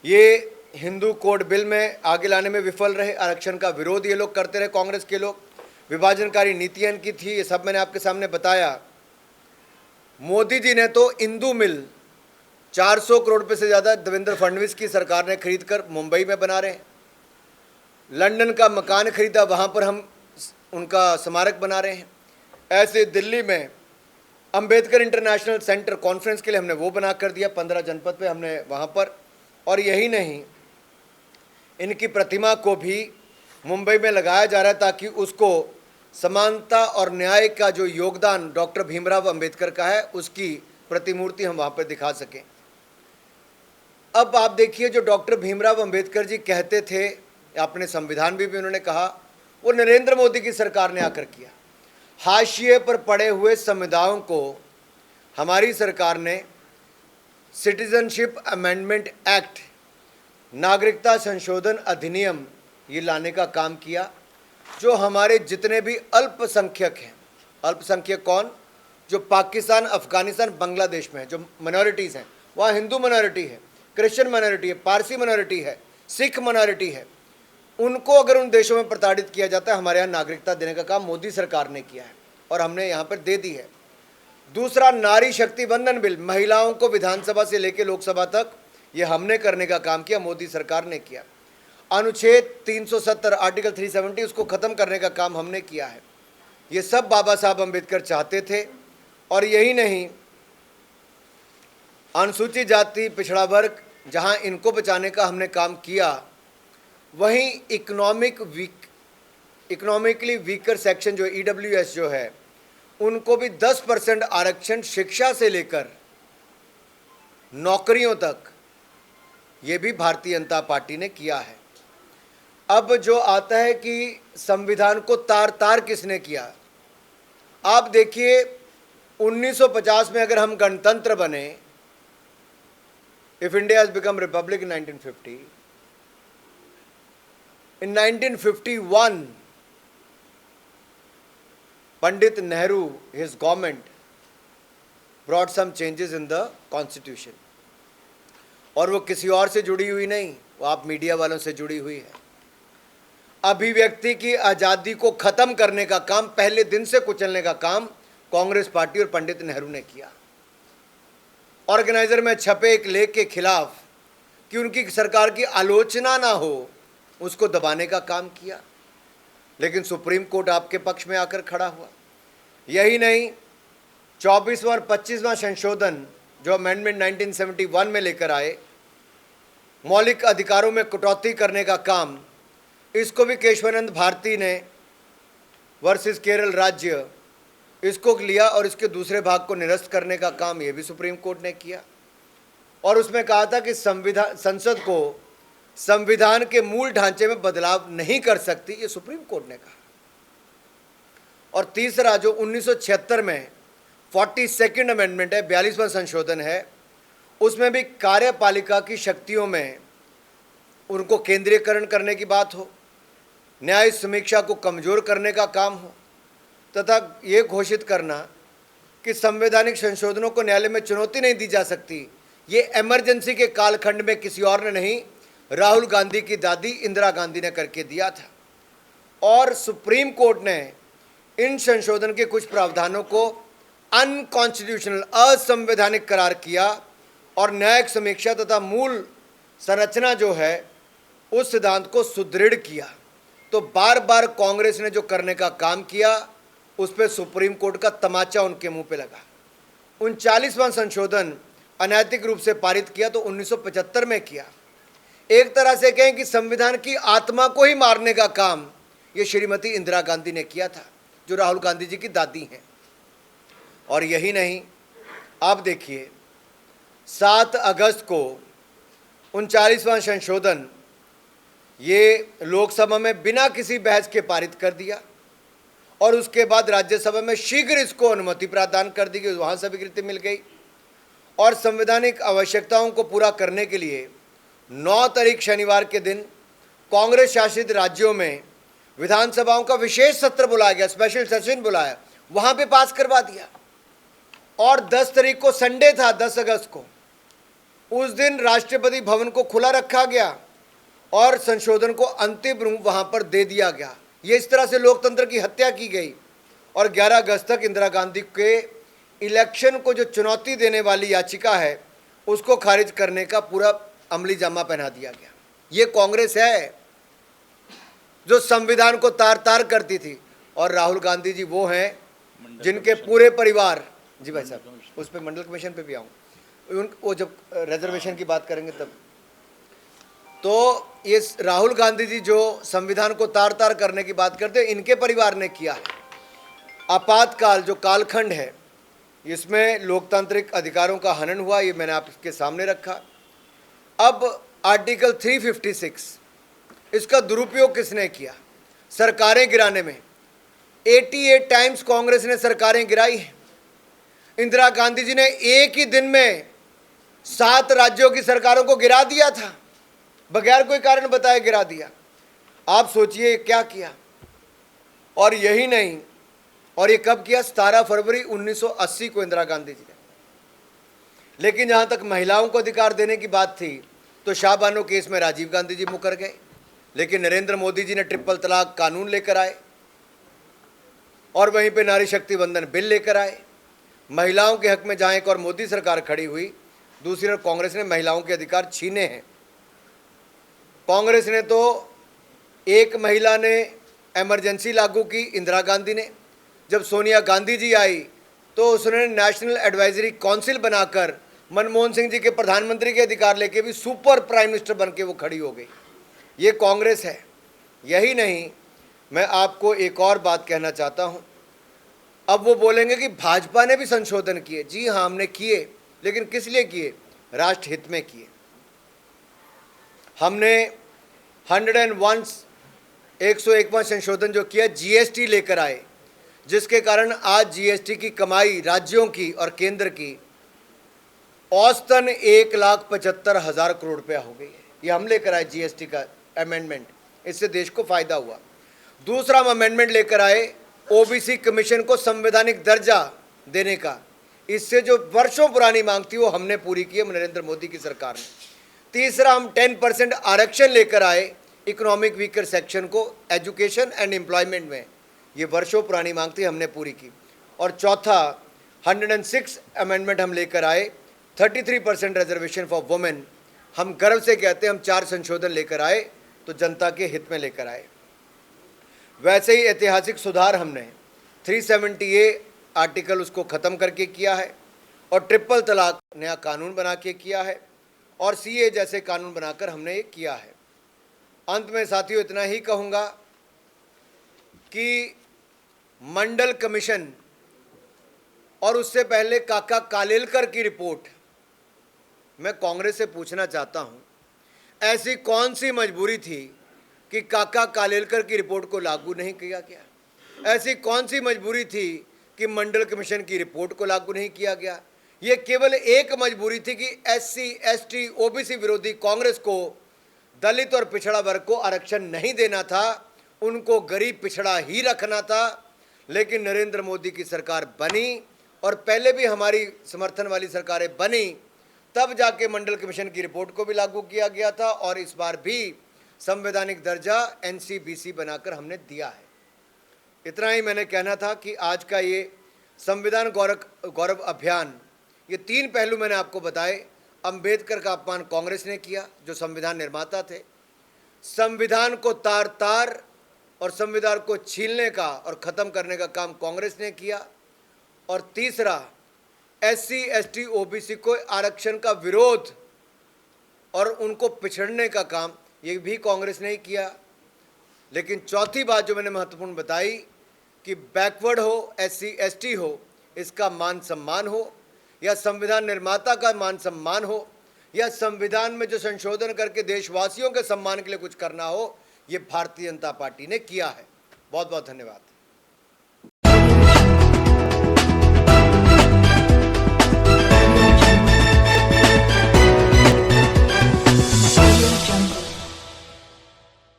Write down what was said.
ये Hindu code bill में आगे लाने में विफल रहे, आरक्षण का विरोध ये लोग करते रहे, कांग्रेस के लोग, विभाजनकारी नीतियां इनकी थी, ये सब मैंने आपके सामने बताया। मोदी जी ने तो इंदू मिल 400 करोड़ रुपए से ज़्यादा देवेंद्र फडणवीस की सरकार ने खरीद कर मुंबई में बना रहे हैं। लंदन का मकान खरीदा, वहाँ पर हम उनका स्मारक बना रहे हैं। ऐसे दिल्ली में अंबेडकर इंटरनेशनल सेंटर कॉन्फ्रेंस के लिए हमने वो बना कर दिया, 15 जनपद पे हमने वहाँ पर। और यही नहीं, इनकी प्रतिमा को भी मुंबई में लगाया जा रहा है ताकि उसको समानता और न्याय का जो योगदान डॉक्टर भीमराव अंबेडकर का है उसकी प्रतिमूर्ति हम वहाँ पर दिखा सकें। अब आप देखिए, जो डॉक्टर भीमराव अंबेडकर जी कहते थे, अपने संविधान भी उन्होंने कहा, वो नरेंद्र मोदी की सरकार ने आकर किया। हाशिए पर पड़े हुए समुदायों को हमारी सरकार ने सिटीजनशिप अमेंडमेंट एक्ट, नागरिकता संशोधन अधिनियम, ये लाने का काम किया। जो हमारे जितने भी अल्पसंख्यक हैं, अल्पसंख्यक कौन, जो पाकिस्तान, अफगानिस्तान, बांग्लादेश में है, जो माइनॉरिटीज़ हैं, वहाँ हिंदू माइनॉरिटी है, क्रिश्चियन माइनॉरिटी है, पारसी माइनॉरिटी है, सिख माइनॉरिटी है, उनको अगर उन देशों में प्रताड़ित किया जाता है, हमारे यहाँ नागरिकता देने का काम मोदी सरकार ने किया है और हमने यहाँ पर दे दी है। दूसरा, नारी शक्ति वंदन बिल, महिलाओं को विधानसभा से लेकर लोकसभा तक ये हमने करने का काम किया, मोदी सरकार ने किया। अनुच्छेद 370 आर्टिकल 370 उसको ख़त्म करने का काम हमने किया है। ये सब बाबा साहब अम्बेडकर चाहते थे। और यही नहीं, अनुसूचित जाति पिछड़ा वर्ग, जहाँ इनको बचाने का हमने काम किया, वहीं इकोनॉमिकली वीकर सेक्शन जो EWS जो है, उनको भी 10% आरक्षण शिक्षा से लेकर नौकरियों तक, ये भी भारतीय जनता पार्टी ने किया है। अब जो आता है कि संविधान को तार तार किसने किया, आप देखिए 1950 में अगर हम गणतंत्र बने, if India has become Republic in 1950, in 1951 Pandit Nehru, his government brought some changes in the constitution, और वो किसी और से जुड़ी हुई नहीं, वो आप मीडिया वालों से जुड़ी हुई है। अभिव्यक्ति की आज़ादी को ख़त्म करने का काम, पहले दिन से कुचलने का काम कांग्रेस पार्टी और पंडित नेहरू ने किया। ऑर्गेनाइजर में छपे एक लेख के खिलाफ कि उनकी सरकार की आलोचना ना हो, उसको दबाने का काम किया, लेकिन सुप्रीम कोर्ट आपके पक्ष में आकर खड़ा हुआ। यही नहीं, 24वां और 25वां संशोधन जो अमेंडमेंट 1971 में लेकर आए, मौलिक अधिकारों में कटौती करने का काम, इसको भी केशवानंद भारती ने वर्सेस केरल राज्य इसको लिया और इसके दूसरे भाग को निरस्त करने का काम ये भी सुप्रीम कोर्ट ने किया। और उसमें कहा था कि संसद को संविधान के मूल ढांचे में बदलाव नहीं कर सकती, ये सुप्रीम कोर्ट ने कहा। और तीसरा, जो 1976 में 42nd अमेंडमेंट है, 42वां संशोधन है, उसमें भी कार्यपालिका की शक्तियों में उनको केंद्रीयकरण करने की बात हो, न्याय समीक्षा को कमज़ोर करने का काम हो, तथा ये घोषित करना कि संवैधानिक संशोधनों को न्यायालय में चुनौती नहीं दी जा सकती। ये इमरजेंसी के कालखंड में किसी और ने नहीं, राहुल गांधी की दादी इंदिरा गांधी ने करके दिया था। और सुप्रीम कोर्ट ने इन संशोधन के कुछ प्रावधानों को अनकॉन्स्टिट्यूशनल, असंवैधानिक करार किया और न्यायिक समीक्षा तथा मूल संरचना जो है उस सिद्धांत को सुदृढ़ किया। तो बार बार कांग्रेस ने जो करने का काम किया, उस पर सुप्रीम कोर्ट का तमाचा उनके मुंह पे लगा। 39वां संशोधन अनैतिक रूप से पारित किया तो 1975 में किया। एक तरह से कहें कि संविधान की आत्मा को ही मारने का काम ये श्रीमती इंदिरा गांधी ने किया था, जो राहुल गांधी जी की दादी हैं। और यही नहीं, आप देखिए 7 अगस्त को 39वां संशोधन ये लोकसभा में बिना किसी बहस के पारित कर दिया और उसके बाद राज्यसभा में शीघ्र इसको अनुमति प्रदान कर दी गई, वहाँ स्वीकृति मिल गई। और संवैधानिक आवश्यकताओं को पूरा करने के लिए 9 तारीख शनिवार के दिन कांग्रेस शासित राज्यों में विधानसभाओं का विशेष सत्र बुलाया गया, स्पेशल सेशन बुलाया, वहाँ पे पास करवा दिया। और 10 तारीख को संडे था, 10 अगस्त को, उस दिन राष्ट्रपति भवन को खुला रखा गया और संशोधन को अंतिम रूप वहां पर दे दिया गया। ये इस तरह से लोकतंत्र की हत्या की गई और 11 अगस्त तक इंदिरा गांधी के इलेक्शन को जो चुनौती देने वाली याचिका है उसको खारिज करने का पूरा अमली जामा पहना दिया गया। ये कांग्रेस है जो संविधान को तार तार करती थी, और राहुल गांधी जी वो हैं जिनके पूरे परिवार, जी भाई साहब उस पर मंडल कमीशन पे भी आऊँ, वो जब रिजर्वेशन की बात करेंगे तब, तो ये राहुल गांधी जी जो संविधान को तार तार करने की बात करते हैं, इनके परिवार ने किया है। आपातकाल जो कालखंड है, इसमें लोकतांत्रिक अधिकारों का हनन हुआ, ये मैंने आपके सामने रखा। अब आर्टिकल 356, इसका दुरुपयोग किसने किया? सरकारें गिराने में 88 टाइम्स कांग्रेस ने सरकारें गिराई हैं। इंदिरा गांधी जी ने एक ही दिन में 7 राज्यों की सरकारों को गिरा दिया था, बगैर कोई कारण बताए गिरा दिया। आप सोचिए क्या किया। और यही नहीं, और ये कब किया? 17 फरवरी 1980 को इंदिरा गांधी जी ने। लेकिन जहां तक महिलाओं को अधिकार देने की बात थी तो शाहबानो केस में राजीव गांधी जी मुकर गए, लेकिन नरेंद्र मोदी जी ने ट्रिपल तलाक कानून लेकर आए और वहीं पे नारी शक्ति वंदन बिल लेकर आए। महिलाओं के हक में जहां एक और मोदी सरकार खड़ी हुई, दूसरी ओर कांग्रेस ने महिलाओं के अधिकार छीने हैं। कांग्रेस ने तो एक महिला ने इमरजेंसी लागू की, इंदिरा गांधी ने। जब सोनिया गांधी जी आई तो उसने नेशनल एडवाइजरी काउंसिल बनाकर मनमोहन सिंह जी के प्रधानमंत्री के अधिकार लेके भी सुपर प्राइम मिनिस्टर बन के वो खड़ी हो गई। ये कांग्रेस है। यही नहीं, मैं आपको एक और बात कहना चाहता हूँ। अब वो बोलेंगे कि भाजपा ने भी संशोधन किए। जी हाँ, हमने किए, लेकिन किस लिए किए? राष्ट्रहित में किए। हमने 101वां संशोधन जो किया, जीएसटी लेकर आए, जिसके कारण आज जीएसटी की कमाई राज्यों की और केंद्र की औसतन 1,75,000 करोड़ रुपया हो गई है। ये हम लेकर आए जीएसटी का अमेंडमेंट, इससे देश को फायदा हुआ। दूसरा हम अमेंडमेंट लेकर आए ओबीसी कमीशन को संवैधानिक दर्जा देने का। इससे जो वर्षों पुरानी मांग थी वो हमने पूरी की है नरेंद्र मोदी की सरकार ने। तीसरा हम 10% आरक्षण लेकर आए इकोनॉमिक वीकर सेक्शन को एजुकेशन एंड एम्प्लॉयमेंट में। ये वर्षों पुरानी मांग थी, हमने पूरी की। और चौथा 106 अमेंडमेंट हम लेकर आए 33% रिजर्वेशन फॉर वुमेन। हम गर्व से कहते हैं हम 4 संशोधन लेकर आए तो जनता के हित में लेकर आए। वैसे ही ऐतिहासिक सुधार हमने 370A आर्टिकल उसको ख़त्म करके किया है और ट्रिपल तलाक नया कानून बना के किया है और सीए जैसे कानून बनाकर हमने ये किया है। अंत में साथियों इतना ही कहूँगा कि मंडल कमीशन और उससे पहले काका कालेलकर की रिपोर्ट, मैं कांग्रेस से पूछना चाहता हूँ, ऐसी कौन सी मजबूरी थी कि काका कालेलकर की रिपोर्ट को लागू नहीं किया गया? ऐसी कौन सी मजबूरी थी कि मंडल कमीशन की रिपोर्ट को लागू नहीं किया गया? ये केवल एक मजबूरी थी कि एससी, एसटी, ओबीसी विरोधी कांग्रेस को दलित और पिछड़ा वर्ग को आरक्षण नहीं देना था, उनको गरीब पिछड़ा ही रखना था। लेकिन नरेंद्र मोदी की सरकार बनी और पहले भी हमारी समर्थन वाली सरकारें बनी, तब जाके मंडल कमीशन की रिपोर्ट को भी लागू किया गया था और इस बार भी संवैधानिक दर्जा एनसीबीसी बनाकर हमने दिया है। इतना ही मैंने कहना था कि आज का ये संविधान गौरव अभियान, ये 3 पहलू मैंने आपको बताए। अंबेडकर का अपमान कांग्रेस ने किया जो संविधान निर्माता थे, संविधान को तार तार और संविधान को छीलने का और ख़त्म करने का काम कांग्रेस ने किया, और तीसरा एससी, एसटी, ओबीसी को आरक्षण का विरोध और उनको पिछड़ने का काम ये भी कांग्रेस ने ही किया। लेकिन चौथी बात जो मैंने महत्वपूर्ण बताई कि बैकवर्ड हो, एससी, एसटी हो, इसका मान सम्मान हो, या संविधान निर्माता का मान सम्मान हो, या संविधान में जो संशोधन करके देशवासियों के सम्मान के लिए कुछ करना हो, ये भारतीय जनता पार्टी ने किया है। बहुत बहुत धन्यवाद।